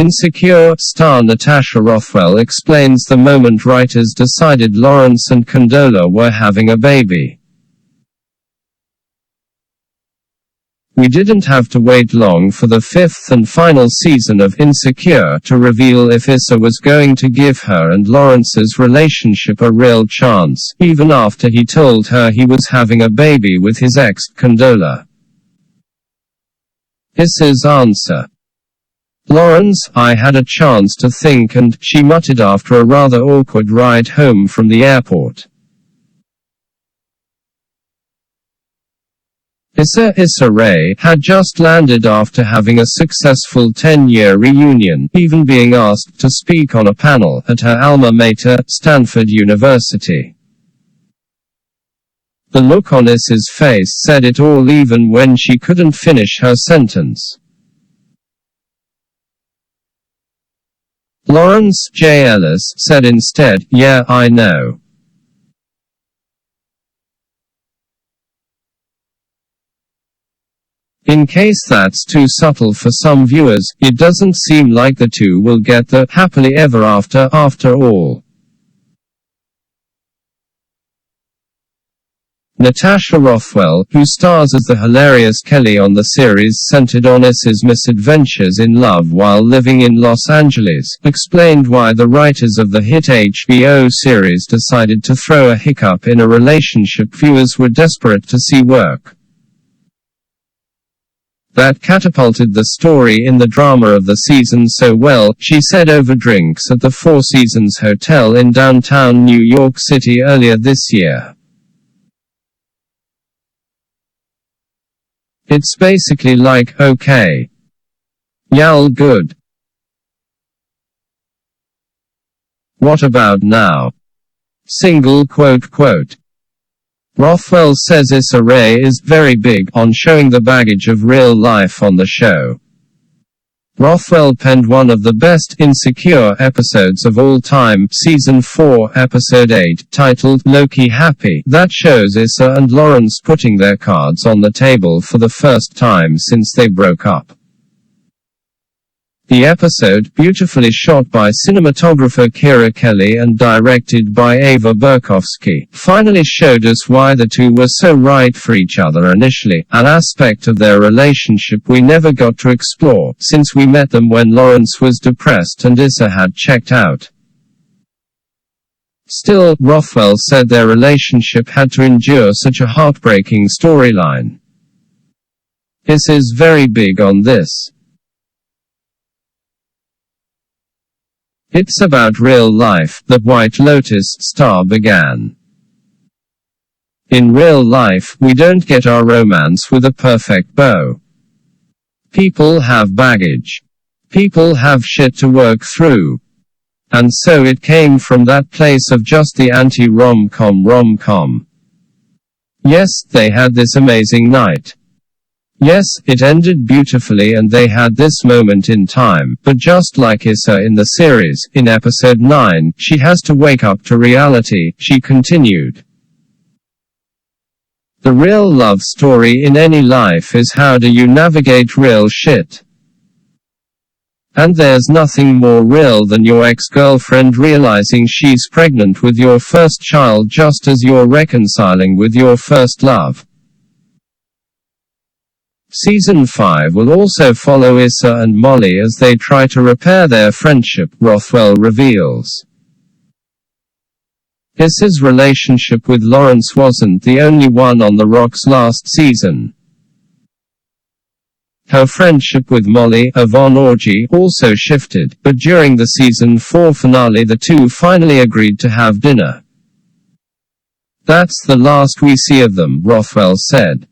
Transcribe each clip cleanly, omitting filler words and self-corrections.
Insecure star Natasha Rothwell explains the moment writers decided Lawrence and Condola were having a baby. We didn't have to wait long for the fifth and final season of Insecure to reveal if Issa was going to give her and Lawrence's relationship a real chance, even after he told her he was having a baby with his ex, Condola. Issa's answer: Lawrence, I had a chance to think and, she muttered after a rather awkward ride home from the airport. Issa Rae had just landed after having a successful 10-year reunion, even being asked to speak on a panel at her alma mater, Stanford University. The look on Issa's face said it all even when she couldn't finish her sentence. Lawrence J. Ellis said instead, "Yeah, I know." In case that's too subtle for some viewers, it doesn't seem like the two will get the happily ever after all. Natasha Rothwell, who stars as the hilarious Kelly on the series centered on Issa's misadventures in love while living in Los Angeles, explained why the writers of the hit HBO series decided to throw a hiccup in a relationship viewers were desperate to see work. That catapulted the story in the drama of the season so well, she said over drinks at the Four Seasons Hotel in downtown New York City earlier this year. It's basically like, okay. Y'all good. What about now? Single quote quote. Rothwell says Issa Rae is very big on showing the baggage of real life on the show. Rothwell penned one of the best Insecure episodes of all time, Season 4, Episode 8, titled Low-Key Happy, that shows Issa and Lawrence putting their cards on the table for the first time since they broke up. The episode, beautifully shot by cinematographer Kira Kelly and directed by Ava Berkowski, finally showed us why the two were so right for each other initially, an aspect of their relationship we never got to explore, since we met them when Lawrence was depressed and Issa had checked out. Still, Rothwell said their relationship had to endure such a heartbreaking storyline. Issa's very big on this. It's about real life, the White Lotus star began. In real life, we don't get our romance with a perfect bow. People have baggage. People have shit to work through. And so it came from that place of just the anti-rom-com. Yes, they had this amazing night. Yes, it ended beautifully and they had this moment in time, but just like Issa in the series, in episode 9, she has to wake up to reality, she continued. The real love story in any life is how do you navigate real shit. And there's nothing more real than your ex-girlfriend realizing she's pregnant with your first child just as you're reconciling with your first love. Season 5 will also follow Issa and Molly as they try to repair their friendship, Rothwell reveals. Issa's relationship with Lawrence wasn't the only one on the rocks last season. Her friendship with Molly, Yvonne Orji, also shifted, but during the season 4 finale the two finally agreed to have dinner. That's the last we see of them, Rothwell said.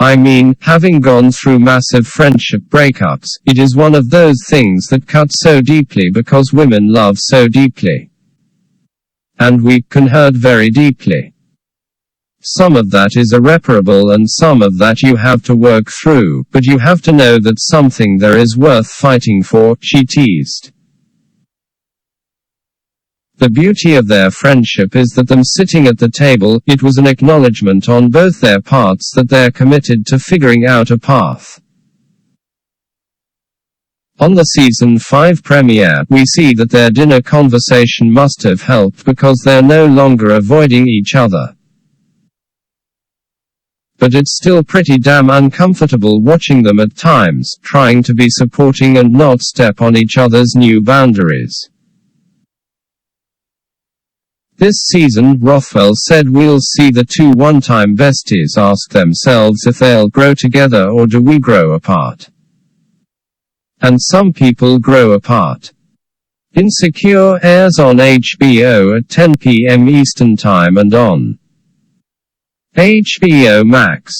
I mean, having gone through massive friendship breakups, it is one of those things that cut so deeply because women love so deeply. And we can hurt very deeply. Some of that is irreparable and some of that you have to work through, but you have to know that something there is worth fighting for, she teased. The beauty of their friendship is that them sitting at the table, it was an acknowledgement on both their parts that they're committed to figuring out a path. On the season 5 premiere, we see that their dinner conversation must have helped because they're no longer avoiding each other. But it's still pretty damn uncomfortable watching them at times, trying to be supporting and not step on each other's new boundaries. This season, Rothwell said we'll see the two one-time besties ask themselves if they'll grow together or do we grow apart. And some people grow apart. Insecure airs on HBO at 10 p.m. Eastern Time and on HBO Max.